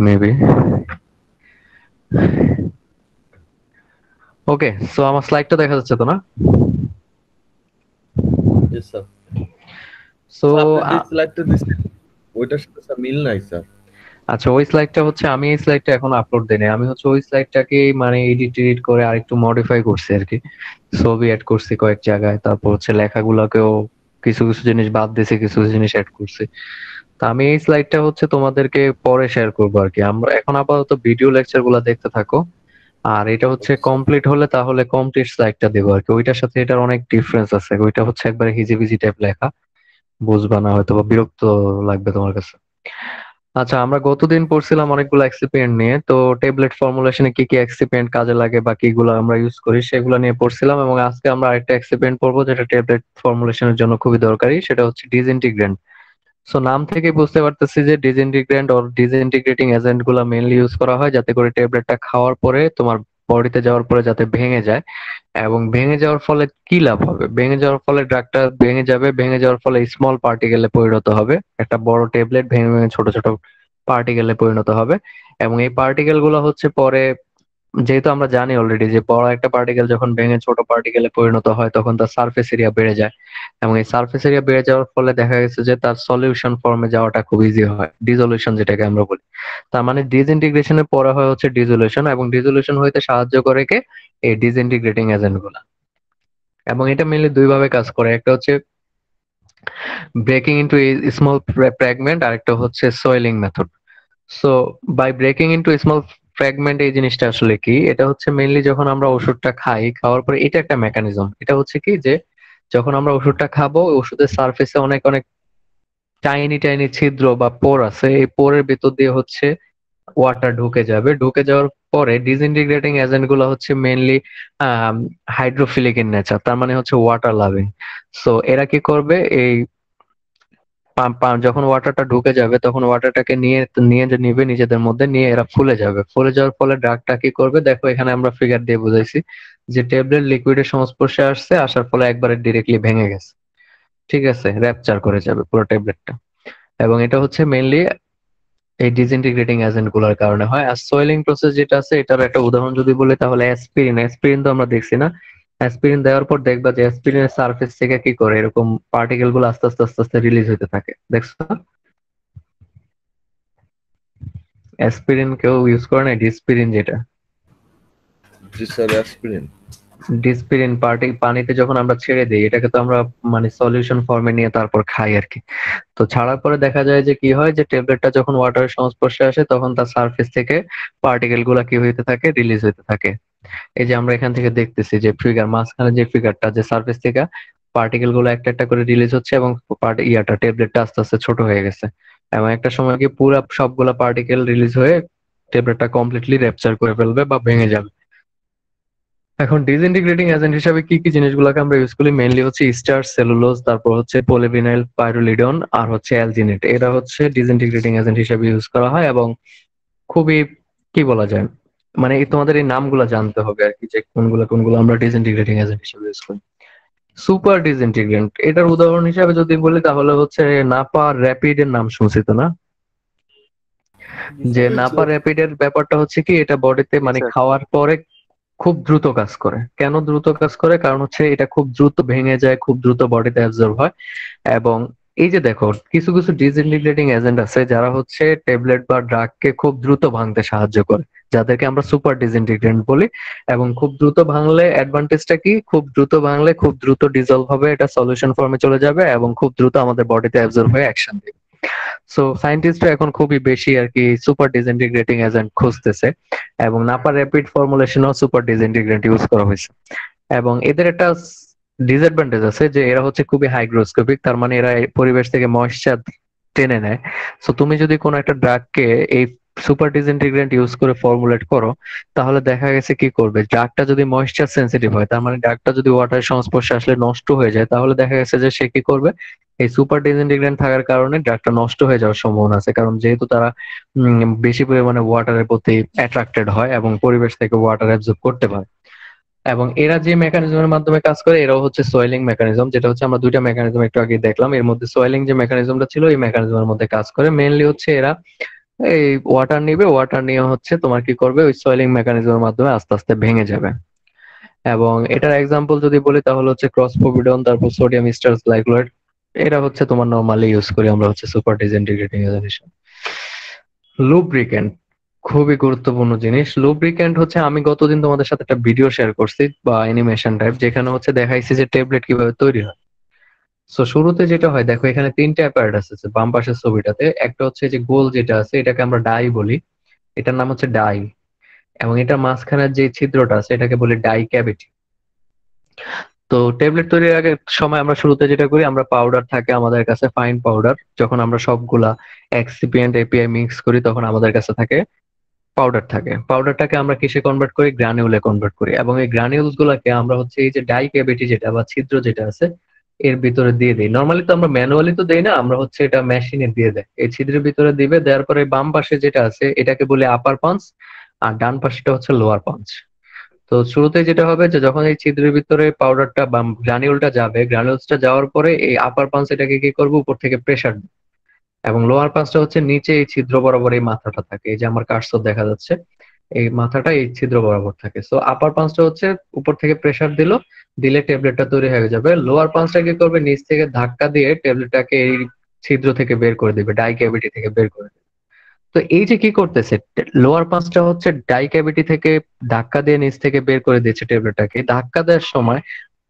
Maybe. ওকে, so আমার স্লাইডটা দেখা যাচ্ছে তো না? Yes sir. সো স্যার আপনি যে স্লাইডটা দিচ্ছেন ওইটার সাথে স্যার মিল নাই স্যার। আচ্ছা, ওই স্লাইডটা হচ্ছে আমি এই স্লাইডটা এখন আপলোড দিইনি। আমি হচ্ছে ওই স্লাইডটাকে মানে এডিট করে আরেকটু মডিফাই করছি আর কি। ছবি অ্যাড করছি কয়েক জায়গায়, তারপর হচ্ছে লেখাগুলোকেও কিছু কিছু জিনিস বাদ দিয়েছি, কিছু কিছু জিনিস অ্যাড করছি। তা আমি এই স্লাইডটা হচ্ছে তোমাদেরকে পরে শেয়ার করবো আর কি। আমরা এখন আপাতত ভিডিও লেকচার গুলা দেখতে থাকো। আর এটা হচ্ছে ওকে স্যার। কমপ্লিট হলে তাহলে কমপ্লিট স্লাইডটা দেবো আর কি। ওইটার সাথে এটার অনেক ডিফারেন্স আছে। ওইটা হচ্ছে একবারে হিজিবিজি টাইপ লেখা, বুঝবা না হয়তো বা বিরক্ত লাগবে তোমার কাছে। আচ্ছা, আমরা গতদিন পড়ছিলাম অনেকগুলো এক্সিপিয়েন্ট নিয়ে। তো ট্যাবলেট ফর্মুলেশনে কি কি এক্সিপিয়েন্ট কাজে লাগে বা কিগুলো আমরা ইউজ করি সেগুলো নিয়ে পড়ছিলাম, এবং আজকে আমরা আরেকটা এক্সিপিয়েন্ট পড়বো যেটা ট্যাবলেট ফর্মুলেশনের জন্য খুবই দরকারি, সেটা হচ্ছে ডিসইন্টিগ্রেন্ট। সো নাম থেকে বুঝতে পারতেছি যে ডিসইন্টিগ্রেন্ট অর ডিসইন্টিগ্রেটিং এজেন্ট গুলা মেইনলি ইউজ করা হয় যাতে করে ট্যাবলেটটা খাওয়ার পরে তোমার বডিতে যাওয়ার পরে যাতে ভেঙে যায়। এবং ভেঙে যাওয়ার ফলে কি লাভ হবে? ভেঙে যাওয়ার ফলে ড্রাগটা ভেঙে যাবে, ভেঙে যাওয়ার ফলে স্মল পার্টিকেলে পরিণত হবে। একটা বড় ট্যাবলেট ভেঙে ভেঙে ছোট ছোট পার্টিকেলে পরিণত হবে। এবং এই পার্টিকেল গুলো হচ্ছে পরে, যেহেতু আমরা জানি অলরেডি যে বড় একটা পার্টিকেল যখন ভেঙে ছোট পার্টিকেলে পরিণত হয় তখন তার সারফেস এরিয়া বেড়ে যায়। এবং এই সারফেস এরিয়া বেড়ে যাওয়ার ফলে দেখা গেছে যে তার সলিউশন ফর্মে যাওয়াটা খুব ইজি হয়, ডিসলিউশন যেটাকে আমরা বলি। তার মানে ডিসইন্টিগ্রেশনের পরে হয় হচ্ছে ডিসলিউশন, এবং ডিসলিউশন হইতে সাহায্য করে কে? এই ডিসইন্টিগ্রেটিং এজেন্ট গুলা। এবং এটা মেনলি দুই ভাবে কাজ করে, একটা হচ্ছে ব্রেকিং ইনটু স্মল ফ্র্যাগমেন্ট, আর একটা হচ্ছে soiling method. So by breaking into small fragment এই জিনিসটা আসলে কি? এটা হচ্ছে মেইনলি যখন আমরা ওষুধটা খাই, খাওয়ার পরে এটা একটা মেকানিজম। এটা হচ্ছে কি যে যখন আমরা ওষুধটা খাবো ওই ওষুধের সারফেসে অনেক অনেক টাইনি টাইনি ছিদ্র বা পোর আছে। এই পোরের ভিতর দিয়ে হচ্ছে ওয়াটার ঢুকে যাবে। ঢুকে যাওয়ার পরে ডিসইন্টিগ্রেটিং এজেন্ট গুলো হচ্ছে মেইনলি হাইড্রোফিলিক ইন নেচার, তার মানে হচ্ছে ওয়াটার লাভিং। সো এরা কি করবে? এই যখন ওয়াটারটা ঢুকে যাবে তখন ওয়াটারটাকে নিয়ে নিয়ে যে নিবে নিজেদের মধ্যে নিয়ে এরা ফুলে যাবে। ফুলে যাওয়ার ফলে ড্রাগটা কি করবে দেখো, এখানে আমরা ফিগার দিয়ে বুঝাইছি যে ট্যাবলেট লিকুইডের সংস্পর্শে আসছে, আসার ফলে একবারে ডিরেক্টলি ভেঙে গেছে। ঠিক আছে, র্যাপচার করে যাবে পুরো ট্যাবলেটটা। এবং এটা হচ্ছে মেইনলি এই ডিসইন্টিগ্রেটিং এজেন্ট গুলোর কারণে হয়। আর সোয়েলিং প্রসেস যেটা আছে এটার একটা উদাহরণ যদি বলি তাহলে অ্যাসপিরিন। অ্যাসপিরিন তো আমরা দেখছি না? অ্যাসপিরিন দেওয়ার পর দেখবা যে অ্যাসপিরিনের সারফেস থেকে কি করে এরকম পার্টিকেল গুলো আস্তে আস্তে আস্তে আস্তে রিলিজ হতে থাকে, দেখছো না? অ্যাসপিরিন কেউ ইউজ করে না, ডিসপিরিন যেটা। জি স্যার অ্যাসপিরিন। ডিসপিরিন পানিতে যখন আমরা ছেড়ে দিই এটাকে তো আমরা মানে সলিউশন ফর্মে নিয়ে তারপর খাই আর কি। তো ছাড়ার পরে দেখা যায় যে কি হয়, যে ট্যাবলেটটা যখন ওয়াটারের সংস্পর্শে আসে তখন তার সারফেস থেকে পার্টিকেল গুলা কি হইতে থাকে? রিলিজ হইতে থাকে। এই যে আমরা এখান থেকে দেখতেছি যে ফিগার মাঝখানে যে ফিগারটা, যে সারফেস থেকে পার্টিকেল গুলো একটা একটা করে রিলিজ হচ্ছে এবং ট্যাবলেটটা আস্তে আস্তে ছোট হয়ে গেছে। এবং একটা সময় কি পুরো সবগুলা পার্টিকেল রিলিজ হয়ে ট্যাবলেটটা কমপ্লিটলি র্যাপচার করে ফেলবে বা ভেঙে যাবে। এখন ডিসইন্টিগ্রেটিং এজেন্ট হিসাবে কি কি জিনিসগুলোকে আমরা ইউজ করি? মেইনলি হচ্ছে স্টার্চ, সেলুলোজ, তারপর হচ্ছে পলিভিনাইল পাইরুলিডন, আর হচ্ছে অ্যালজিনেট। এরা হচ্ছে ডিসইন্টিগ্রেটিং এজেন্ট হিসাবে ইউজ করা হয়। এবং খুবই কি বলা যায়, মানে তোমাদের এই নামগুলো জানতে হবে আর কি, যে কোনগুলো কোনগুলো আমরা ডিসইন্টিগ্রেটিং এজেন্ট হিসেবে ইউজ করি। সুপার ডিসইন্টিগ্রেন্ট এটার উদাহরণ হিসাবে যদি বলি তাহলে হচ্ছে নাপা র্যাপিড এর নাম শুনছি তো না? জি যে স্যার। নাপা র্যাপিড এর ব্যাপারটা হচ্ছে কি, এটা বডিতে জি মানে স্যার। খাওয়ার পরে খুব দ্রুত কাজ করে। কেন দ্রুত কাজ করে? কারণ হচ্ছে এটা খুব দ্রুত ভেঙে যায়, খুব দ্রুত বডিতে অ্যাবজর্ব হয়। এবং এই যে দেখো কিছু কিছু ডিসইন্টিগ্রেটিং এজেন্ট আছে যারা হচ্ছে ট্যাবলেট বা ড্রাগকে খুব দ্রুত ভাঙতে সাহায্য করে, যাদেরকে আমরা সুপার ডিসইন্টিগ্রেন্ট বলি। এবং খুব দ্রুত ভাঙলে অ্যাডভান্টেজটা কি? খুব দ্রুত ভাঙলে খুব দ্রুত ডিজলভ হবে, এটা সলিউশন ফর্মে চলে যাবে এবং খুব দ্রুত আমাদের বডিতে অ্যাবজর্ব হয়ে অ্যাকশন দিবে। সো সায়েন্টিস্টরা এখন খুবই বেশি আর কি সুপার ডিসইন্টিগ্রেটিং এজেন্ট খুঁজতেছে, এবং নাপা র্যাপিড ফর্মুলেশনও সুপার ডিসইন্টিগ্রেন্ট ইউজ করা হয়েছে। এবং এদের একটা ডিসঅ্যাডভান্টেজ আছে যে এরা হচ্ছে খুবই হাইগ্রোস্কোপিক, তার মানে এরা এই পরিবেশ থেকে ময়েশ্চার টেনে নেয়। সো তুমি যদি কোনো একটা ড্রাগকে এই সুপার ডিসইন্টিগ্রেন্ট ইউজ করে ফর্মুলেট করো তাহলে দেখা গেছে কি করবে, ড্রাগটা যদি ময়েশ্চার সেন্সিটিভ হয়, তার মানে ড্রাগটা যদি ওয়াটারের সংস্পর্শে আসলে নষ্ট হয়ে যায়, তাহলে দেখা গেছে যে সে কি করবে, এই সুপার ডিসইন্টিগ্রেন্ট থাকার কারণে ড্রাগটা নষ্ট হয়ে যাওয়ার সম্ভাবনা আছে। কারণ যেহেতু তারা বেশি পরিমাণে ওয়াটারের প্রতি অ্যাট্রাক্টেড হয় এবং পরিবেশ থেকে ওয়াটার অ্যাবজর্ব করতে পারে। এবং এরা যে মেকানিজমের মাধ্যমে কাজ করে এরাও হচ্ছে সোয়েলিং মেকানিজম, যেটা হচ্ছে আমরা দুইটা মেকানিজম একটু আগে দেখলাম। এর মধ্যে সোয়েলিং যে মেকানিজমটা ছিল এই মেকানিজমের মধ্যে কাজ করে। মেইনলি হচ্ছে এরা এই ওয়াটার নিবে, ওয়াটার নিয়ে হচ্ছে তোমার কি করবে, ওই সয়েলিং মেকানিজমের মাধ্যমে আস্তে আস্তে ভেঙে যাবে। এবং এটার এক্সাম্পল যদি বলি তাহলে হচ্ছে ক্রসপোভিডন, তারপর সোডিয়াম স্টার্চ গ্লাইকোলাইড। এটা হচ্ছে তোমার নরমালি ইউজ করি আমরা হচ্ছে সুপার ডিসইন্টিগ্রেটিং এজেন্ট। লুব্রিক্যান্ট খুবই গুরুত্বপূর্ণ জিনিস। লুব্রিক্যান্ট হচ্ছে, আমি গতদিন তোমাদের সাথে একটা ভিডিও শেয়ার করছি বা অ্যানিমেশন টাইপ, যেখানে হচ্ছে দেখাইছি যে ট্যাবলেট কিভাবে তৈরি হয়। সো শুরুতে যেটা হয় দেখো, এখানে তিনটা অ্যাপারেটাস আছে বাম পাশের ছবিটাতে। একটা হচ্ছে যে গোল যেটা আছে এটাকে আমরা ডাই বলি, এটার নাম হচ্ছে ডাই। এবং এটা মাঝখানের যে ছিদ্রটা আছে এটাকে বলি ডাই ক্যাভিটি। তো ট্যাবলেট তৈরির আগে সময় আমরা শুরুতে যেটা করি, আমরা পাউডার থাকে আমাদের কাছে, ফাইন পাউডার। যখন আমরা সবগুলা এক্সিপিয়েন্ট এপিআই মিক্স করি তখন আমাদের কাছে থাকে পাউডার থাকে। পাউডারটাকে আমরা কিসে কনভার্ট করি, গ্রানিউলে কনভার্ট করি। এবং এই গ্রানিউলস গুলাকে আমরা হচ্ছে এই যে ডাই ক্যাভিটি যেটা বা ছিদ্র যেটা আছে এর ভিতরে দিয়ে দিই। নর্মালি তো আমরা ম্যানুয়ালি তো দেই না, আমরা হচ্ছে এটা মেশিনে দিয়ে দেয়, এই ছিদ্রের ভিতরে দিবে। দেওয়ার পরে বাম পাশে যেটা আছে এটাকে বলে আপার পাঞ্চ, আর ডান পাশেটা হচ্ছে লোয়ার পাঞ্চ। তো শুরুতে যেটা হবে যে যখন এই ছিদ্রের ভিতরে পাউডারটা বা গ্রানিউলটা যাবে, গ্রানিউলসটা যাওয়ার পরে এই আপার পাঞ্চ এটাকে কি করবে, উপর থেকে প্রেসার। এবং লোয়ার পাঁচটা হচ্ছে নিচে এই ছিদ্র বরাবর এই মাথাটা থাকে, এই যে আমার কার্সর দেখা যাচ্ছে এই মাথাটা এই ছিদ্র বরাবর থাকে। সো আপার পাঁচটা হচ্ছে উপর থেকে প্রেসার দিলে ট্যাবলেটটা তৈরি হয়ে যাবে। লোয়ার পাঁচটা কি করবে, নিচ থেকে ধাক্কা দিয়ে ট্যাবলেটটাকে এই ছিদ্র থেকে বের করে দিবে, ডাই ক্যাভিটি থেকে বের করে দিবে। তো এই যে কি করতেছে, লোয়ার পাঁচটা হচ্ছে ডাই ক্যাভিটি থেকে ধাক্কা দিয়ে নিচ থেকে বের করে দিচ্ছে ট্যাবলেটটাকে। ধাক্কা দেওয়ার সময়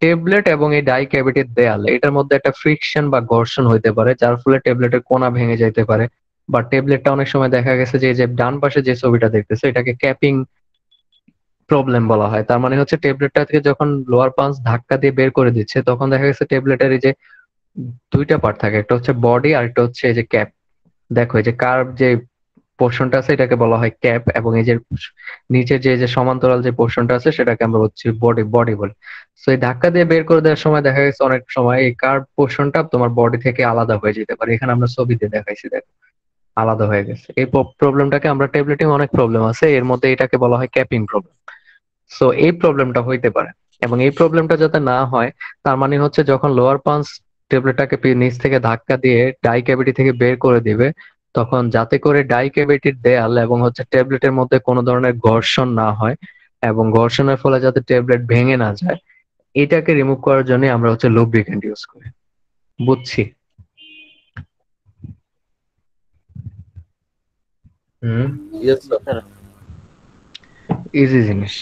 ট্যাবলেট এবং এই ডাই ক্যাভিটির দেয়াল এটার মধ্যে একটা ফ্রিকশন বা ঘর্ষণ হইতে পারে, যার ফলে ট্যাবলেটের কোনা ভেঙে যাইতে পারে। বা ট্যাবলেটটা অনেক সময় দেখা গেছে যে এই যে ডান পাশে যে ছবিটা দেখতেছে এটাকে ক্যাপিং প্রবলেম বলা হয়। তার মানে হচ্ছে ট্যাবলেটটা থেকে যখন লোয়ার পাঞ্চ ধাক্কা দিয়ে বের করে দিচ্ছে তখন দেখা গেছে ট্যাবলেটের এই যে দুইটা পার্ট থাকে, একটা হচ্ছে বডি আর একটা হচ্ছে এই যে ক্যাপ। দেখো এই যে কার্ভ যে পোর্শনটা আছে এটাকে বলা হয় ক্যাপ, এবং এই যে নিচের যে সমান্তরাল যে পোর্শনটা আছে সেটাকে আমরা হচ্ছে বডি বডি বলি। তো এই ধাক্কা দিয়ে বের করে দেওয়ার সময় দেখা গেছে অনেক সময় এই কার্ভ পোর্শনটা তোমার বডি থেকে আলাদা হয়ে যেতে পারে। এখানে আমরা ছবিতে দেখাইছি, দেখো আলাদা হয়ে গেছে। এই প্রবলেমটাকে আমরা ট্যাবলেটিং অনেক প্রবলেম আছে এর মধ্যে, এটাকে বলা হয় ক্যাপিং প্রবলেম। সো এই প্রবলেমটা হইতে পারে। এবং এই প্রবলেমটা যাতে না হয় তার মানে হচ্ছে যখন লোয়ার পাঞ্চ ট্যাবলেটটাকে নিচ থেকে ধাক্কা দিয়ে ডাই ক্যাভিটি থেকে বের করে দিবে, তখন যাতে করে ডাই ক্যাভিটির দেয়াল এবং হচ্ছে ট্যাবলেটের মধ্যে কোনো ধরনের ঘর্ষণ না হয় এবং ঘর্ষণের ফলে যাতে ট্যাবলেট ভেঙে না যায়, এটাকে রিমুভ করার জন্য আমরা হচ্ছে লুব্রিক্যান্ট ইউজ করি। বুঝছি। হুম। ইয়েস জি স্যার। স্যার। ইজি জিনিস।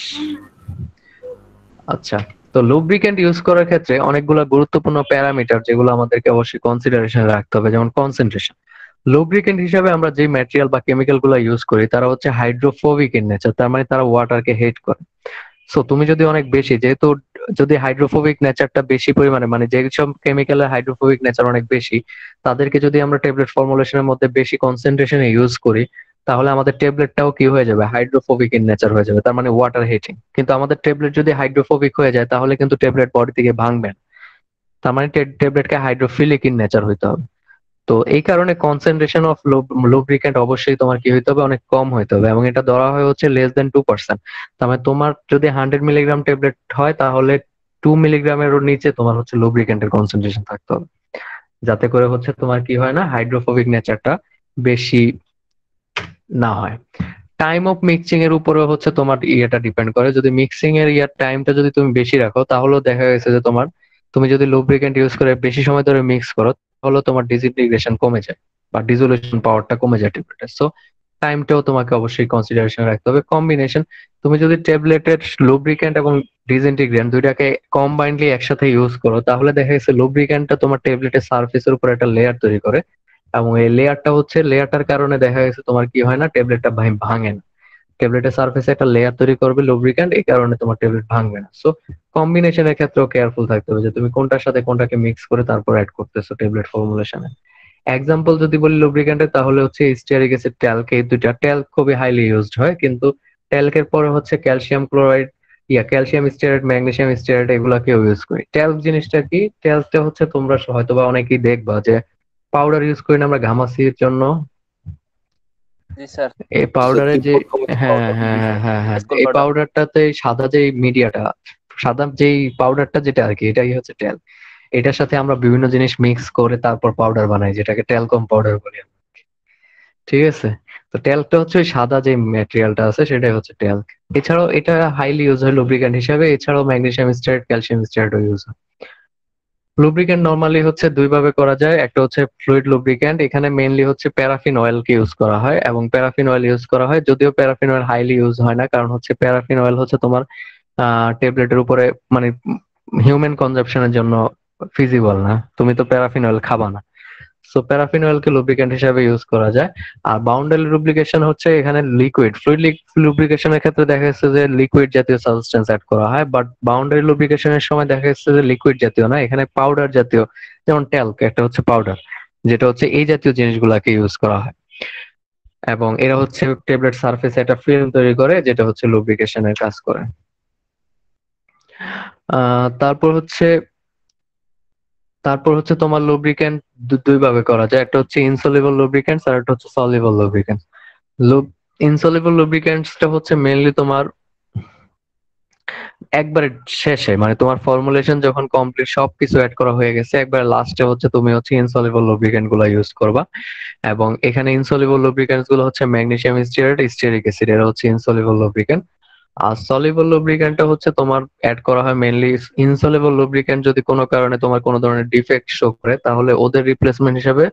আচ্ছা, তো লুব্রিক্যান্ট ইউজ করার ক্ষেত্রে অনেকগুলো গুরুত্বপূর্ণ প্যারামিটার যেগুলো আমাদেরকে অবশ্যই কনসিডারেশনে রাখতে হবে, যেমন কনসেন্ট্রেশন। লুব্রিক্যান্ট হিসাবে আমরা যে ম্যাটেরিয়াল বা কেমিক্যাল গুলো ইউজ করি তারা হচ্ছে হাইড্রোফোবিক ইন নেচার, তার মানে তারা ওয়াটারকে হেট করে। সো তুমি যদি অনেক বেশি, যেহেতু যদি হাইড্রোফোবিক নেচারটা বেশি পরিমাণে, মানে যেসব কেমিক্যালের হাইড্রোফোবিক নেচার অনেক বেশি, তাদেরকে যদি আমরা ট্যাবলেট ফর্মুলেশনের মধ্যে বেশি কনসেন্ট্রেশনে ইউজ করি তাহলে আমাদের ট্যাবলেটটাও কি হয়ে যাবে, হাইড্রোফোবিক ইন নেচার হয়ে যাবে, তার মানে ওয়াটার হিটিং। কিন্তু আমাদের ট্যাবলেট যদি হাইড্রোফোবিক হয়ে যায় তাহলে কিন্তু ট্যাবলেট বডি থেকে ভাঙবে না, তার মানে ট্যাবলেটকে হাইড্রোফিলিক ইন নেচার হইতে হবে। তো এই কারণে কনসেন্ট্রেশন অফ লুব্রিক্যান্ট অবশ্যই তোমার কি হইতে হবে, অনেক কম হইতে হবে। এবং এটা ধরা হয় হচ্ছে less than 2%। তার মানে তোমার যদি 100 মিলিগ্রাম ট্যাবলেট হয় তাহলে 2 মিলিগ্রামেরও নিচে তোমার হচ্ছে লুব্রিক্যান্টের কনসেন্ট্রেশন থাকতে হবে, যাতে করে হচ্ছে তোমার কি হয় না, হাইড্রোফোবিক নেচারটা বেশি না হয়। টাইম অফ মিক্সিং এর উপরে হচ্ছে তোমার ইয়েটা ডিপেন্ড করে। যদি মিক্সিং এর টাইমটা যদি তুমি বেশি রাখো তাহলেও দেখা গেছে যে তোমার, তুমি যদি লুব্রিক্যান্ট ইউজ করে বেশি সময় ধরে মিক্স করো তাহলে তোমার ডিসইন্টিগ্রেশন কমে যায় বা ডিসোলিউশন পাওয়ারটা কমে যায় ট্যাবলেটের। সো টাইমটাও তোমাকে অবশ্যই কনসিডারেশন রাখতে হবে। কম্বিনেশন, তুমি যদি ট্যাবলেটের লুব্রিক্যান্ট এবং ডিসইন্টিগ্রেন্ট দুইটাকে কম্বাইন্ডলি একসাথে ইউজ করো তাহলে দেখা গেছে লুব্রিক্যান্টটা তোমার ট্যাবলেটের সার্ফেসের উপর একটা লেয়ার তৈরি করে, এবং এই লেয়ারটার কারণে দেখা গেছে তোমার কি হয় না, ট্যাবলেটটা ভাঙে না। ট্যাবলেটের সার্ফেসে একটা লেয়ার তৈরি করবে লুব্রিক্যান্ট, এই কারণে তোমার ট্যাবলেট ভাঙবে না। সো কম্বিনেশনের ক্ষেত্রেও কেয়ারফুল থাকতে হবে যে তুমি কোনটার সাথে কোনটাকে মিক্স করে তারপর অ্যাড করতেছো ট্যাবলেট ফর্মুলেশনে। এক্সাম্পল যদি বলি লুব্রিক্যান্টের তাহলে হচ্ছে স্টিয়ারিক অ্যাসিড, ট্যাল্ক, এই দুইটা। ট্যাল্ক খুবই হাইলি ইউজড হয়, কিন্তু ট্যাল্কের পরে হচ্ছে calcium chloride, calcium stearate, magnesium stearate এগুলাকেও ইউজ করি। ট্যাল্ক জিনিসটা কি, ট্যাল্কটা হচ্ছে তোমরা হয়তোবা অনেকেই দেখবা যে পাউডার ইউজ করি না আমরা ঘামাচির জন্য, জি স্যার। এই পাউডারে যে, তিব্বত হ্যাঁ পাউডার। হ্যাঁ হ্যাঁ হ্যাঁ হ্যাঁ, স্কুল এই পাউডার। পাউডারটাতে সাদা যে মিডিয়াটা, সাদা যেই পাউডারটা যেটা আর কি, এটাই হচ্ছে ট্যাল্ক। এটার সাথে আমরা বিভিন্ন জিনিস মিক্স করে তারপর পাউডার বানাই যেটাকে ট্যালকম পাউডার বলি আমরা। ঠিক আছে। তো ট্যাল্কটা হচ্ছে ওই সাদা যে ম্যাটেরিয়ালটা আছে সেটাই হচ্ছে ট্যাল্ক। এছাড়াও এটা হাইলি ইউজ হয় লুব্রিক্যান্ট হিসাবে, এছাড়াও ম্যাগনেসিয়াম স্টিয়ারেট, ক্যালসিয়াম স্টিয়ারেটও ইউজ হয়। লুব্রিক্যান্ট নরমালি হচ্ছে দুই ভাবে করা যায়, একটা হচ্ছে ফ্লুইড লুব্রিক্যান্ট, এখানে মেইনলি হচ্ছে প্যারাফিন অয়েল কে ইউজ করা হয়, এবং প্যারাফিন অয়েল ইউজ করা হয়, যদিও প্যারাফিন অয়েল হাইলি ইউজ হয় না, কারণ হচ্ছে প্যারাফিন অয়েল হচ্ছে তোমার ট্যাবলেটের উপরে মানে হিউম্যান কনজাম্পশনের জন্য ফিজিবল না, তুমি তো প্যারাফিন অয়েল খাবা না। সো প্যারাফিন অয়েলকে লুব্রিক্যান্ট হিসেবে ইউজ করা যায়। আর বাউন্ডারি লুব্রিকেশন হচ্ছে এখানে লিকুইড, ফ্লুইড লুব্রিকেশনের ক্ষেত্রে দেখা যাচ্ছে যে লিকুইড জাতীয় সাবস্টেন্স অ্যাড করা হয়, বাট বাউন্ডারি লুব্রিকেশনের সময় দেখা যাচ্ছে যে লিকুইড জাতীয় না, এখানে পাউডার জাতীয়, যেমন ট্যাল্ক একটা হচ্ছে পাউডার, যেটা হচ্ছে এই জাতীয় জিনিসগুলাকে ইউজ করা হয়। এবং এরা হচ্ছে ট্যাবলেট সারফেসে একটা ফিল্ম তৈরি করে, যেটা হচ্ছে লুব্রিকেশনের কাজ করে। তারপর হচ্ছে তোমার লুব্রিক্যান্ট দুই ভাবে করা যায়, একটা হচ্ছে ইনসলিবল লুব্রিক্যান্টস আর একটা হচ্ছে সলিবল লুব্রিক্যান্টস। ইনসলিবল লুব্রিক্যান্টসটা হচ্ছে মেইনলি তোমার একবারে শেষে, মানে তোমার ফর্মুলেশন যখন কমপ্লিট সবকিছু অ্যাড করা হয়ে গেছে, একবারে লাস্টে হচ্ছে তুমি হচ্ছে ইনসলিবল লুব্রিক্যান্ট গুলো ইউজ করবা। এবং এখানে ইনসলিবল লুব্রিক্যান্টস গুলো হচ্ছে ম্যাগনেসিয়াম স্টিয়ারেট, স্টিয়ারিক অ্যাসিড, এরা হচ্ছে ইনসলিবল লুব্রিক্যান্ট। আর সলিবল লুব্রিক্যান্টটা হচ্ছে তোমার অ্যাড করা হয় মেইনলি, ইনসলিবল লুব্রিক্যান্ট যদি কোনো কারণে তোমার কোনো ধরনের ডিফেক্ট শো করে তাহলে ওদের রিপ্লেসমেন্ট হিসেবে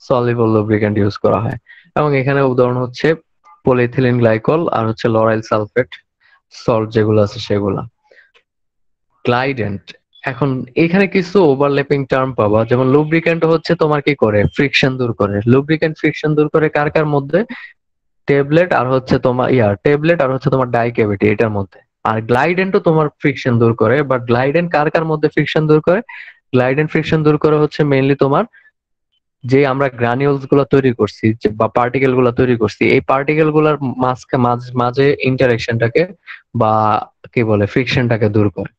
সলিবল লুব্রিক্যান্ট ইউজ করা হয়। এবং এখানে উদাহরণ হচ্ছে পলিইথিলিন গ্লাইকল আর হচ্ছে লরাইল সালফেট সল্ট যেগুলো আছে সেগুলা। গ্লাইডেন্ট, এখন এখানে কিছু ওভারল্যাপিং টার্ম পাবা, যেমন লুব্রিক্যান্ট হচ্ছে তোমার কি করে, ফ্রিকশন দূর করে। লুব্রিক্যান্ট ফ্রিকশন দূর করে কার কার মধ্যে, ট্যাবলেট আর হচ্ছে তোমার ট্যাবলেট আর হচ্ছে তোমার ডাই ক্যাভিটি এটার মধ্যে। আর গ্লাইডেন্টও তোমার ফ্রিকশন দূর করে, বাট গ্লাইডেন্ট কার কার মধ্যে ফ্রিকশন দূর করে, গ্লাইডেন্ট ফ্রিকশন দূর করে হচ্ছে মেইনলি তোমার যে আমরা গ্রানিউলস গুলা তৈরি করছি বা পার্টিকেল গুলা তৈরি করছি, এই পার্টিকেল গুলার মাঝে ইন্টারেকশনটাকে বা কি বলে ফ্রিকশনটাকে দূর করে।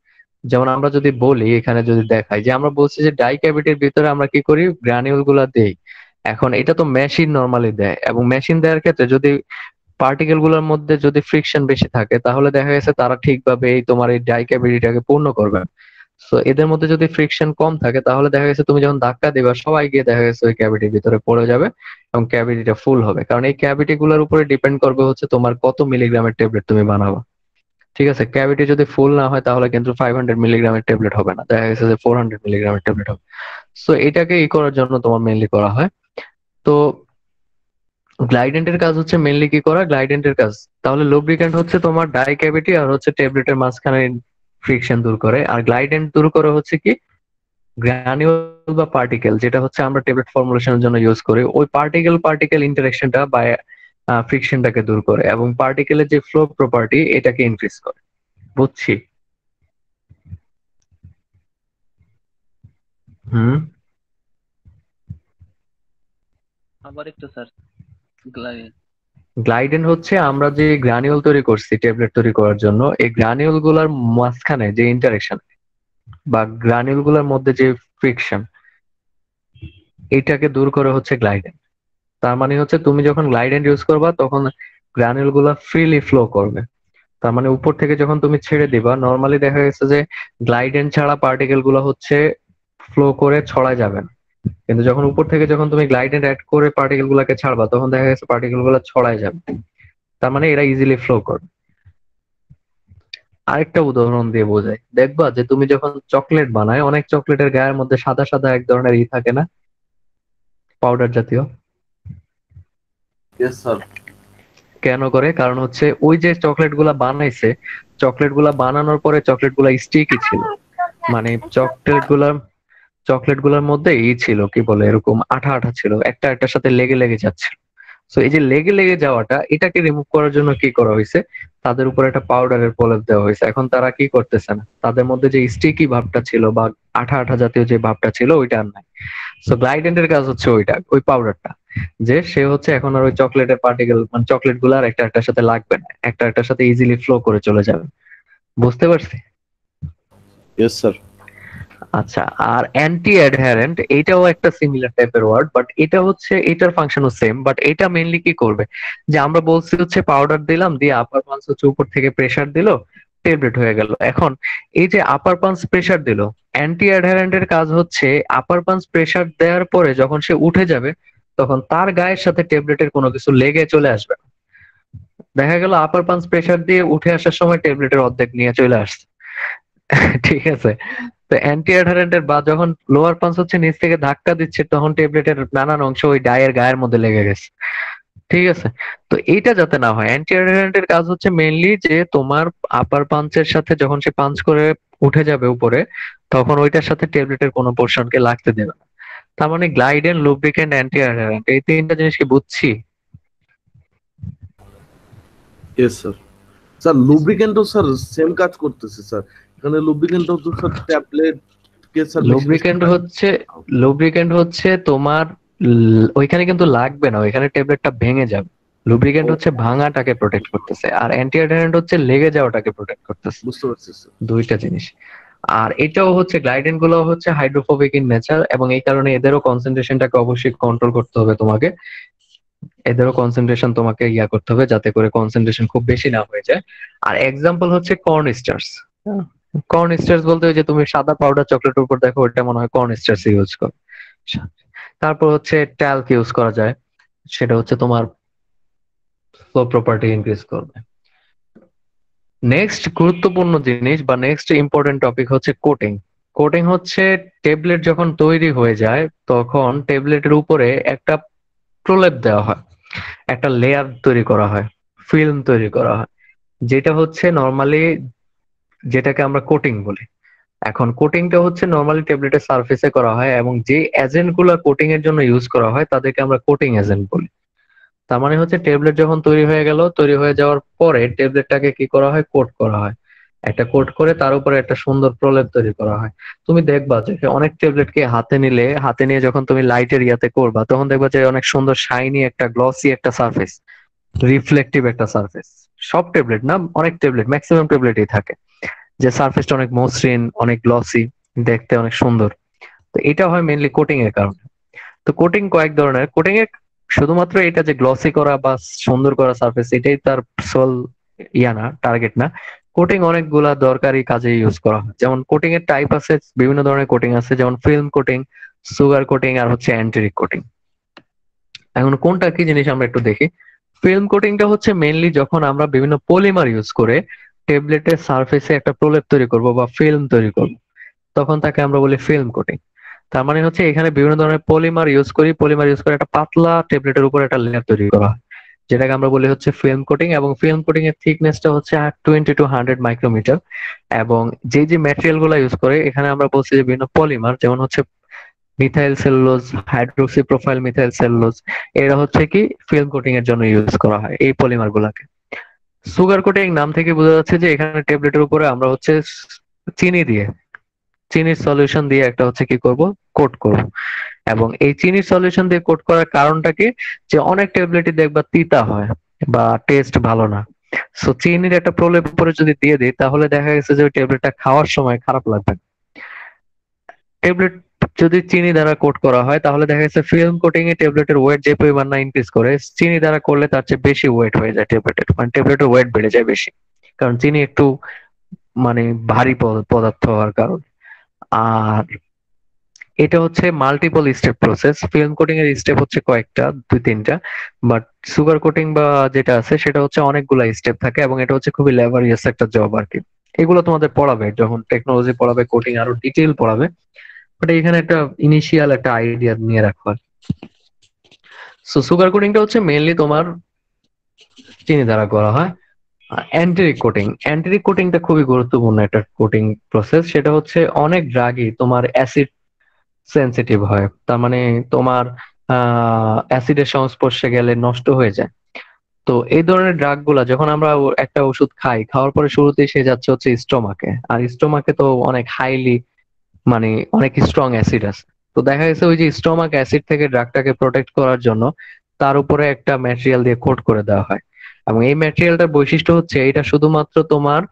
যেমন আমরা যদি বলি, এখানে যদি দেখাই যে আমরা বলছি যে ডাই ক্যাভিটির ভিতরে আমরা কি করি, গ্রানিউল গুলা দেই। এখন এটা তো মেশিন নরমালি দেয়, এবং মেশিন দেওয়ার ক্ষেত্রে যদি পার্টিকেল গুলোর মধ্যে যদি ফ্রিকশন বেশি থাকে তাহলে দেখা গেছে তারা ঠিকভাবে এই তোমার এই ডাই ক্যাভিটিটাকে পূর্ণ করবে। সো এদের মধ্যে যদি ফ্রিকশন কম থাকে তাহলে দেখা গেছে তুমি যখন ধাক্কা দিবা সবাই গিয়ে দেখা গেছে ওই ক্যাভিটির ভিতরে পড়ে যাবে এবং ক্যাভিটিটা ফুল হবে, কারণ এই ক্যাভিটি গুলোর উপরে ডিপেন্ড করবে হচ্ছে তোমার কত মিলিগ্রামের ট্যাবলেট তুমি বানাবা। ঠিক আছে, ক্যাভিটি যদি ফুল না হয় তাহলে কিন্তু 500 মিলিগ্রামের ট্যাবলেট হবে না, দেখা গেছে যে 400 মিলিগ্রামের ট্যাবলেট হবে। সো এটাকে করার জন্য তোমার মেইনলি করা হয়। তো গ্লাইডেন্টের কাজ হচ্ছে মেইনলি কি করা, গ্লাইডেন্টের কাজ, তাহলে লুব্রিক্যান্ট হচ্ছে তোমার ডাই ক্যাভিটি আর হচ্ছে ট্যাবলেটের মাঝখানে ফ্রিকশন দূর করে, আর গ্লাইডেন্ট দূর করে হচ্ছে কি গ্রানিউল বা পার্টিকেল, যেটা হচ্ছে আমরা ট্যাবলেট ফর্মুলেশনের জন্য ইউজ করি, ওই পার্টিকেল পার্টিকেল ইন্টারেকশনটা বা ফ্রিকশনটাকে দূর করে, এবং পার্টিকেলের যে ফ্লো প্রপার্টি এটাকে ইনক্রিজ করে। বুঝছি? হুম। আবার একটু স্যার। গ্লাইডেন্ট হচ্ছে আমরা যে গ্রানিউল তৈরি করছি ট্যাবলেট তৈরি করার জন্য, এই গ্রানিউল গুলার মাঝখানে যে ইন্টারেকশন বা গ্রানিউল গুলার মধ্যে যে ফ্রিকশন, এটাকে দূর করে হচ্ছে গ্লাইডেন্ট। তার মানে হচ্ছে তুমি যখন গ্লাইডেন্ট ইউজ করবা তখন গ্রানিউল গুলা ফ্রিলি ফ্লো করবে। তার মানে উপর থেকে যখন তুমি ছেড়ে দিবা, নর্মালি দেখা গেছে যে গ্লাইডেন্ট ছাড়া পার্টিকেল গুলো হচ্ছে ফ্লো করে ছড়ায় যাবে না, কিন্তু যখন উপর থেকে যখন তুমি গ্লাইডেন্ট অ্যাড করে পার্টিকেল গুলাকে ছাড়বা তখন দেখা গেছে পার্টিকেল গুলো ছড়ায় যাবে, তার মানে এরা ইজিলি ফ্লো করবে। আরেকটা উদাহরণ দিয়ে বোঝাই, দেখবা যে তুমি যখন চকলেট বানায় অনেক চকলেটের গায়ের মধ্যে সাদা সাদা এক ধরনের থাকে না, পাউডার জাতীয়। Yes sir. কেন করে, কারণ হচ্ছে ওই যে চকলেট গুলা বানাইছে, চকলেট গুলা বানানোর পরে চকলেট গুলা স্টিকি ছিল, মানে চকলেট গুলার মধ্যে ছিল কি বলে এরকম আঠা আঠা ছিল, একটা একটার সাথে লেগে লেগে যাচ্ছিল। তো এই যে লেগে লেগে যাওয়াটা, এটাকে রিমুভ করার জন্য কি করা হয়েছে, তাদের উপর একটা পাউডারের প্রলেপ দেওয়া হয়েছে। এখন তারা কি করতেছে না, তাদের মধ্যে যে স্টিকি ভাবটা ছিল বা আঠা আঠা জাতীয় যে ভাবটা ছিল ওইটা আর নাই। সো গ্লাইডেন্টের কাজ হচ্ছে ওইটা, ওই পাউডারটা, যে সে হচ্ছে এখন আর ওই চকলেটের পার্টিকেল মানে চকলেট গুলো আর একটা একটার সাথে লাগবে না, একটা একটার সাথে ইজিলি ফ্লো করে চলে যাবে। বুঝতে পারছি? Yes sir. আচ্ছা, আর অ্যান্টি অ্যাডহারেন্ট এটাও একটা সিমিলার টাইপের ওয়ার্ড, বাট এটা হচ্ছে এটার ফাংশনও সেম, বাট এটা মেইনলি কি করবে, যে আমরা বলছি হচ্ছে পাউডার দিলাম দিয়ে আপার পাঞ্চ হচ্ছে উপর থেকে প্রেসার দিল, ট্যাবলেট হয়ে গেল। এখন এই যে আপার পাঞ্চ প্রেসার দিল, অ্যান্টি অ্যাডহারেন্টের কাজ হচ্ছে আপার পাঞ্চ প্রেসার দেওয়ার পরে যখন সে উঠে যাবে তখন তার গায়ের সাথে ট্যাবলেটের কোনো কিছু লেগে চলে আসবে না। দেখা গেল আপার পাঞ্চ প্রেসার দিয়ে উঠে আসার সময় ট্যাবলেটের অর্ধেক নিয়ে চলে আসছে। ঠিক আছে। তো অ্যান্টি অ্যাডারেন্টের বা যখন লোয়ার পাঞ্চ হচ্ছে নিচ থেকে ধাক্কা দিচ্ছে তখন ট্যাবলেটের নানান অংশ ওই ডায়ের গায়ের মধ্যে লেগে গেছে। ঠিক আছে। তো এইটা যাতে না হয়, অ্যান্টি অ্যাডারেন্টের কাজ হচ্ছে মেইনলি যে তোমার আপার পাঞ্চের সাথে যখন সে পাঞ্চ করে উঠে যাবে উপরে, তখন ওইটার সাথে ট্যাবলেটের কোনো পোর্শনকে লাগতে দেবে না। তার মানে গ্লাইডেন, লুব্রিক্যান্ট, অ্যান্টি অ্যাডারেন্ট এই তিনটা জিনিস কি বুঝছি? Yes sir. স্যার লুব্রিকেন্টও স্যার সেম কাজ করতেছে স্যার। এখানে লুব্রিকেন্টও তো স্যার ট্যাবলেট কে স্যার বেশি বেশি লুব্রিক্যান্ট হচ্ছে তোমার ওইখানে কিন্তু লাগবে না, ওইখানে ট্যাবলেটটা ভেঙে যাবে। লুব্রিক্যান্ট হচ্ছে ভাঙাটাকে প্রোটেক্ট করতেছে, আর অ্যান্টি অ্যাডারেন্ট হচ্ছে লেগে যাওয়াটাকে প্রোটেক্ট করতেছে। বুঝতে পারছি স্যার। দুইটা জিনিস। আর এটাও হচ্ছে গ্লাইডেন গুলো হচ্ছে হাইড্রোফোবিক ইন নেচার, এবং এই কারণে এদেরও কনসেন্ট্রেশনটাকে অবশ্যই কন্ট্রোল করতে হবে তোমাকে। এদেরও কনসেন্ট্রেশন তোমাকে করতে হবে যাতে করে কনসেন্ট্রেশন খুব বেশি না হয়ে যায়। আর এক্সাম্পল হচ্ছে কর্ন স্টার্স। কর্ন স্টার্স বলতে ওই যে তুমি সাদা পাউডার চকলেটের উপর দেখো, ওটা মনে হয় কর্ন স্টার্স ইউজ করো। তারপর হচ্ছে ট্যাল্ক ইউজ করা যায়, সেটা হচ্ছে তোমার ফ্লো প্রপার্টি ইনক্রিজ করবে। নেক্সট গুরুত্বপূর্ণ জিনিস বা নেক্সট ইম্পর্টেন্ট টপিক হচ্ছে কোটিং। কোটিং হচ্ছে ট্যাবলেট যখন তৈরি হয়ে যায় তখন ট্যাবলেটের উপরে একটা প্রলেপ দেওয়া হয়, একটা লেয়ার তৈরি করা হয়, ফিল্ম তৈরি করা হয়, যেটা হচ্ছে নর্মালি যেটাকে আমরা কোটিং বলি। এখন কোটিংটা হচ্ছে নর্মালি ট্যাবলেটের সারফেসে করা হয়, এবং যে এজেন্ট গুলা কোটিং এর জন্য ইউজ করা হয় তাদেরকে আমরা কোটিং এজেন্ট বলি। তার মানে হচ্ছে ট্যাবলেট যখন তৈরি হয়ে গেল, তৈরি হয়ে যাওয়ার পরে ট্যাবলেটটাকে কি করা হয়, কোট করা হয়। একটা কোট করে তার উপরে একটা সুন্দর প্রলেপ তৈরি করা হয়। তুমি দেখবা যে অনেক ট্যাবলেটকে হাতে নিলে, হাতে নিয়ে যখন তুমি লাইটের ইয়াতে করবা তখন দেখবা যে অনেক সুন্দর শাইনি একটা গ্লসি একটা সারফেস, রিফ্লেকটিভ একটা সারফেস। সব ট্যাবলেট না, অনেক ট্যাবলেট, ম্যাক্সিমাম ট্যাবলেটই থাকে যে সারফেসটা অনেক মসৃণ, অনেক গ্লসি, দেখতে অনেক সুন্দর। তো এটা হয় মেইনলি কোটিং এর কারণে। তো কোটিং কয়েক ধরনের। কোটিং এর শুধুমাত্র এটা যে গ্লসি করা বা সুন্দর করা সারফেস এটাই তার সোল না, টার্গেট না। কোটিং অনেকগুলা দরকারি কাজে ইউজ করা হয়। যেমন কোটিং এর টাইপ আছে, বিভিন্ন ধরনের কোটিং আছে, যেমন ফিল্ম কোটিং, সুগার কোটিং, আর হচ্ছে অ্যান্টেরিক কোটিং। এখন কোনটা কি জিনিস আমরা একটু দেখি। ফিল্ম কোটিংটা হচ্ছে মেইনলি যখন আমরা বিভিন্ন পলিমার ইউজ করে ট্যাবলেটের সারফেসে একটা প্রলেপ তৈরি করব বা ফিল্ম তৈরি করব, তখন তাকে আমরা বলি ফিল্ম কোটিং। তার মানে হচ্ছে এখানে বিভিন্ন ধরনের পলিমার ইউজ করি, পলিমার ইউজ করে একটা পাতলা ট্যাবলেটের উপর একটা লেয়ার তৈরি করা হয়, যেটাকে আমরা বলি হচ্ছে ফিল্ম কোটিং। এবং ফিল্ম কোটিং এর থিকনেসটা হচ্ছে 20 to 100 মাইক্রোমিটার। এবং যে যে ম্যাটেরিয়াল গুলো ইউজ করে এখানে আমরা বলছি যে বিভিন্ন পলিমার, যেমন হচ্ছে methyl cellulose, hydroxy profile methyl cellulose, এরা হচ্ছে কি ফিল্ম কোটিং এর জন্য ইউজ করা হয় এই পলিমার গুলাকে। সুগার কোটিং নাম থেকে বোঝা যাচ্ছে যে এখানে ট্যাবলেটের উপরে আমরা হচ্ছে চিনি দিয়ে, চিনির সলিউশন দিয়ে একটা হচ্ছে কি করব, কোট করব। এবং এই চিনির সলিউশন দিয়ে কোট করার কারণটা কি, যে অনেক ট্যাবলেটই দেখবা তিতা হয় বা টেস্ট ভালো না। সো চিনির একটা প্রলেপ উপরে যদি দিয়ে দিই তাহলে দেখা গেছে যে ওই ট্যাবলেটটা খাওয়ার সময় খারাপ লাগবে। ট্যাবলেট যদি চিনি দ্বারা কোট করা হয় তাহলে দেখা যাচ্ছে ফিল্ম কোটিং এ ট্যাবলেটের ওয়েট যে পরিমাণ না ইনক্রিজ করে, চিনি দ্বারা করলে তার চেয়ে বেশি ওয়েট হয়ে যায় ট্যাবলেটের, মানে ট্যাবলেটের ওয়েট বেড়ে যায় বেশি, কারণ চিনি একটু মানে ভারী পদার্থ হওয়ার কারণে। আর এটা হচ্ছে multiple step process. Film coating এর স্টেপ হচ্ছে কয়েকটা, 2-3টা। বাট সুগার কোটিং বা যেটা আছে সেটা হচ্ছে অনেকগুলা স্টেপ থাকে, এবং এটা হচ্ছে খুবই লেবারিয়াস একটা জব আর কি। এগুলো তোমাদের পড়াবে যখন টেকনোলজি পড়াবে, কোটিং আরো ডিটেইল পড়াবে। বাট এখানে একটা ইনিশিয়াল একটা আইডিয়া নিয়ে রাখো। সো সুগার কোটিংটা হচ্ছে মেইনলি তোমার চিনি দ্বারা করা হয়। অ্যান্টেরিক কোটিং, অ্যান্টেরিক কোটিংটা খুবই গুরুত্বপূর্ণ একটা কোটিং প্রসেস। সেটা হচ্ছে অনেক ড্রাগই তোমার অ্যাসিড সেনসিটিভ হয়, তার মানে তোমার অ্যাসিডের সংস্পর্শে গেলে নষ্ট হয়ে যায়। তো এই ধরনের ড্রাগ গুলা যখন আমরা একটা ওষুধ খাই, খাওয়ার পরে শুরুতেই সে যাচ্ছে হচ্ছে স্টোমাকে, আর স্টোমাকে তো অনেক হাইলি মানে অনেক স্ট্রং অ্যাসিড আছে। তো দেখা গেছে ওই যে স্টোমাক অ্যাসিড থেকে ড্রাগটাকে প্রোটেক্ট করার জন্য তার উপরে একটা ম্যাটেরিয়াল দিয়ে কোট করে দেওয়া হয়। এবং এই ম্যাটেরিয়ালটার বৈশিষ্ট্য হচ্ছে এটা শুধুমাত্র তোমার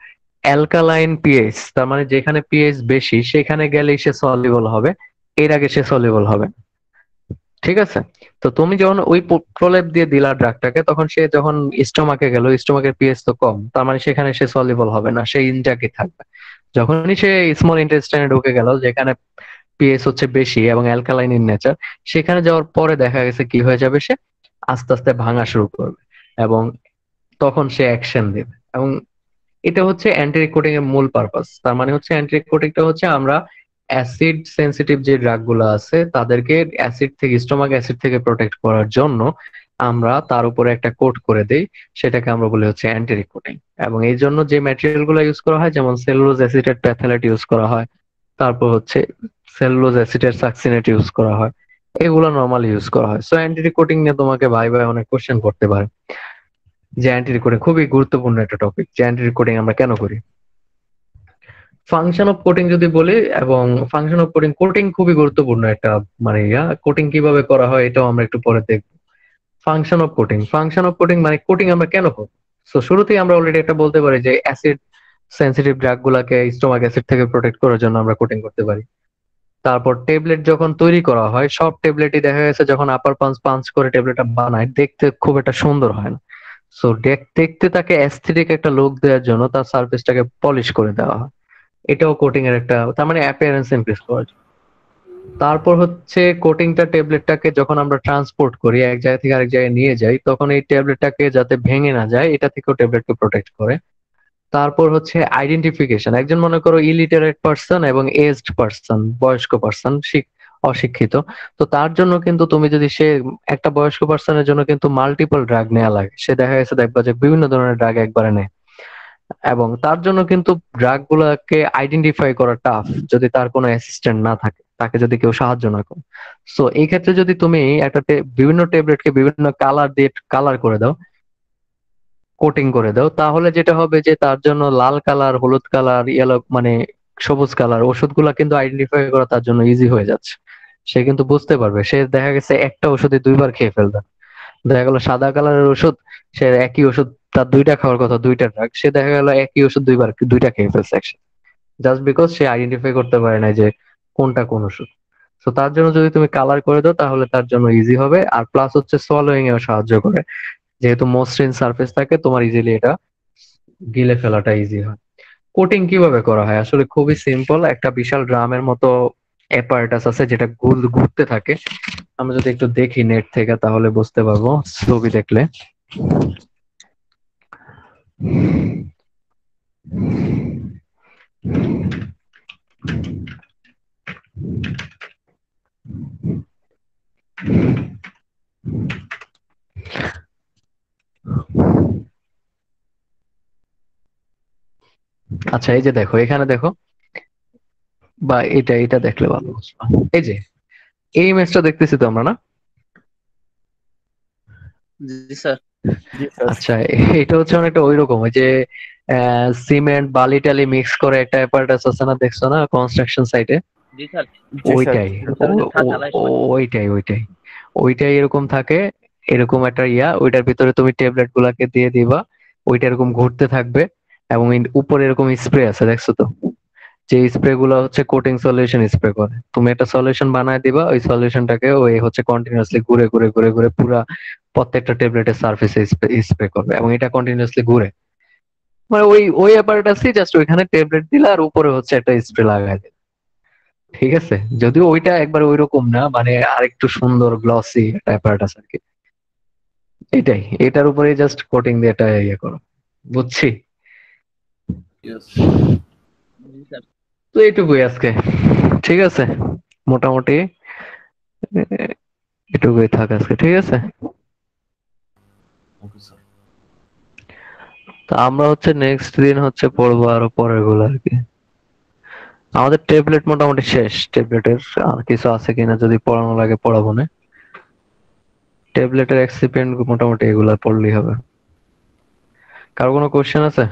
অ্যালকালাইন পিএইচ, তার মানে যেখানে পিএইচ বেশি সেখানে গেলেই সে সলিবল হবে, এর আগে সে সলিবল হবে না। ঠিক আছে। তো তুমি যখন ওই প্রলেপ দিয়ে দিলা ড্রাগটাকে, তখন সে যখন স্টোমাকে গেল, স্টোমাকের পিএইচ তো কম, তার মানে সেখানে সে সলিবল হবে না, সে ইনটাকে থাকবে। যখনই সে স্মল ইন্টেস্টাইনে ঢুকে গেল, যেখানে পিএইচ হচ্ছে বেশি এবং অ্যালকালাইন ইন নেচার, সেখানে যাওয়ার পরে দেখা গেছে কি হয়ে যাবে, সে আস্তে আস্তে ভাঙা শুরু করবে এবং তখন সে অ্যাকশন দেবে। এবং এটা হচ্ছে অ্যান্টি রিকোটিং এর মূল পারপাস। তার মানে হচ্ছে অ্যান্টি রিকোটিংটা হচ্ছে আমরা অ্যাসিড সেনসিটিভ যে ড্রাগ গুলো আছে তাদেরকে অ্যাসিড থেকে, স্টোমাক অ্যাসিড থেকে প্রোটেক্ট করার জন্য আমরা তার উপরে একটা কোট করে দেই, সেটাকে আমরা বলি হচ্ছে অ্যান্টি রিকোটিং। এবং এই জন্য যে ম্যাটেরিয়াল গুলো ইউজ করা হয়, যেমন সেলুলোজ অ্যাসিটেট প্যাথালেট ইউজ করা হয়, তারপর হচ্ছে সেলুলোজ অ্যাসিটেট সাকসিনেট ইউজ করা হয়, এগুলো নর্মালি ইউজ করা হয়। সো অ্যান্টি রিকোটিং নিয়ে তোমাকে ভাই ভাই অনেক কোশ্চেন করতে পারে, যে অ্যান্টি রিকোটিং খুবই গুরুত্বপূর্ণ একটা টপিক, যে অ্যান্টি রিকোটিং আমরা কেন করি। ফাংশন অফ কোটিং যদি বলি, এবং ফাংশন অফ কোটিং, কোটিং খুবই গুরুত্বপূর্ণ একটা মানে কোটিং কিভাবে করা হয় এটাও আমরা একটু পরে দেখবো। ফাংশন অফ কোটিং মানে কোটিং আমরা কেন করব। তো শুরুতেই আমরা অলরেডি একটা বলতে পারি যে অ্যাসিড সেনসিটিভ ড্রাগ গুলাকে স্টোমাক অ্যাসিড থেকে প্রোটেক্ট করার জন্য আমরা কোটিং করতে পারি। তারপর টেবলেট যখন তৈরি করা হয়, সব টেবলেটই দেখা গেছে যখন আপার পাঞ্চ পাঞ্চ করে টেবলেটটা বানায়, দেখতে খুব একটা সুন্দর হয় না। সো দেখতে তাকে অ্যাস্থেটিক একটা লুক দেওয়ার জন্য তার সারফেসটাকে পলিশ করে দেওয়া হয়, এটাও কোটিং এর একটা, তার মানে অ্যাপিয়ারেন্স ইনক্রিজ করার জন্য। তারপর হচ্ছে কোটিংটা টেবলেটটাকে যখন আমরা ট্রান্সপোর্ট করি, এক জায়গা থেকে আরেক জায়গায় নিয়ে যাই, তখন এই ট্যাবলেটটাকে যাতে ভেঙে না যায় এটা থেকেও ট্যাবলেটকে প্রোটেক্ট করে। তারপর হচ্ছে আইডেন্টিফিকেশন, একজন মনে করো ইলিটারেট পার্সন এবং এজড পার্সন, বয়স্ক পার্সন, অশিক্ষিত, তো তার জন্য কিন্তু তুমি যদি সে একটা বয়স্ক পার্সনের জন্য কিন্তু মাল্টিপল ড্রাগ নেওয়া লাগে, সে দেখা গেছে দেখবা যে বিভিন্ন ধরনের ড্রাগ একবারে নেয়, এবং তার জন্য কিন্তু ড্রাগ গুলাকে আইডেন্টিফাই করা টাফ যদি তার কোনো অ্যাসিস্ট্যান্ট না থাকে, তাকে যদি কেউ সাহায্য না করে। সো এই ক্ষেত্রে যদি তুমি একটা বিভিন্ন ট্যাবলেটকে বিভিন্ন কালার দিয়ে কালার করে দাও, কোটিং করে দাও, তাহলে যেটা হবে যে তার জন্য লাল কালার, হলুদ কালার, ইয়েলো মানে সবুজ কালার ওষুধগুলা কিন্তু আইডেন্টিফাই করা তার জন্য ইজি হয়ে যাচ্ছে। সে কিন্তু বুঝতে পারবে, সে দেখা গেছে একটা ওষুধই দুইবার খেয়ে ফেলবে। দেখা গেল সাদা কালারের ওষুধ, সে একই ওষুধ, তার দুইটা খাওয়ার কথা, দুইটা ড্রাগ, সে দেখা গেল একই ওষুধ দুইবার দুইটা খেয়ে ফেলছে একসাথে, জাস্ট বিকজ সে আইডেন্টিফাই করতে পারে না যে কোনটা কোন ওষুধ। তো তার জন্য যদি তুমি কালার করে দাও তাহলে তার জন্য ইজি হবে। আর প্লাস হচ্ছে সোয়ালোইং এও সাহায্য করে, যেহেতু মসৃণ সারফেস থাকে তোমার ইজিলি এটা গিলে ফেলাটা ইজি হয়। কোটিং কিভাবে করা হয়, আসলে খুবই সিম্পল। একটা বিশাল ড্রামের মতো অ্যাপারেটাস আছে যেটা ঘুরতে থাকে। আমরা যদি একটু দেখি নেট থেকে তাহলে বুঝতে পারবো ছবি দেখলে। আচ্ছা এই যে দেখো, এখানে দেখো, বা এটা এটা দেখলে ভালো বুঝবা। এই যে এই ইমেজটা দেখতেছি তো আমরা, না? জি স্যার। জি স্যার। আচ্ছা, এটা হচ্ছে অনেকটা ওইরকম, ওই যে সিমেন্ট বালি টালি মিক্স করে একটা অ্যাপারেটাস আছে না, দেখছো না কনস্ট্রাকশন সাইটে? জি স্যার। জি স্যার। ওইটাই স্যার ওই যে ছাদ ও- ঢালাই হয়। ওইটাই ওইটাই ওইটাই এরকম থাকে। এরকম একটা ওইটার ভিতরে তুমি ট্যাবলেট গুলাকে দিয়ে দিবা, ওইটা এরকম ঘুরতে থাকবে, এবং উপরে এরকম স্প্রে আছে, দেখছো তো? যে স্প্রে গুলো হচ্ছে কোটিং সলিউশন স্প্রে করে, তুমি একটা সলিউশন বানায় দিবা, ওই সলিউশনটাকে ওই হচ্ছে কন্টিনিউয়াসলি ঘুরে ঘুরে ঘুরে ঘুরে পুরা প্রত্যেকটা ট্যাবলেটের সার্ফেসে স্প্রে করবে, এবং এটা কন্টিনিউয়াসলি ঘুরে। মানে ওই ওই অ্যাপারেটাসই জাস্ট ওইখানে ট্যাবলেট দিলা আর উপরে হচ্ছে একটা স্প্রে লাগাই দিলা, ঠিক আছে? যদিও ওইটা একবার ওইরকম না, মানে আরেকটু সুন্দর গ্লসি একটা অ্যাপারেটাস আর কি। এটাই, এটার উপরে জাস্ট কোটিং দিয়ে এটা ইয়ে করো, বুঝছি। Yes. জি স্যার। তো এইটুকুই আজকে, ঠিক আছে? মোটামুটি আহ, এটুকুই থাক আজকে, ঠিক আছে? Okay sir. তো আমরা হচ্ছে নেক্সট দিন হচ্ছে পড়বো আরো পরের গুলো আর কি। আমাদের ট্যাবলেট মোটামুটি শেষ, ট্যাবলেটের আর কিছু আছে কিনা যদি পড়ানো লাগে পড়াবো না। ট্যাবলেটের এক্সিপিয়েন্ট মোটামুটি এগুলা পড়লেই হবে। কারো কোনো কোশ্চেন আছে?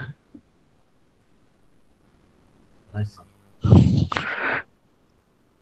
Nice sir.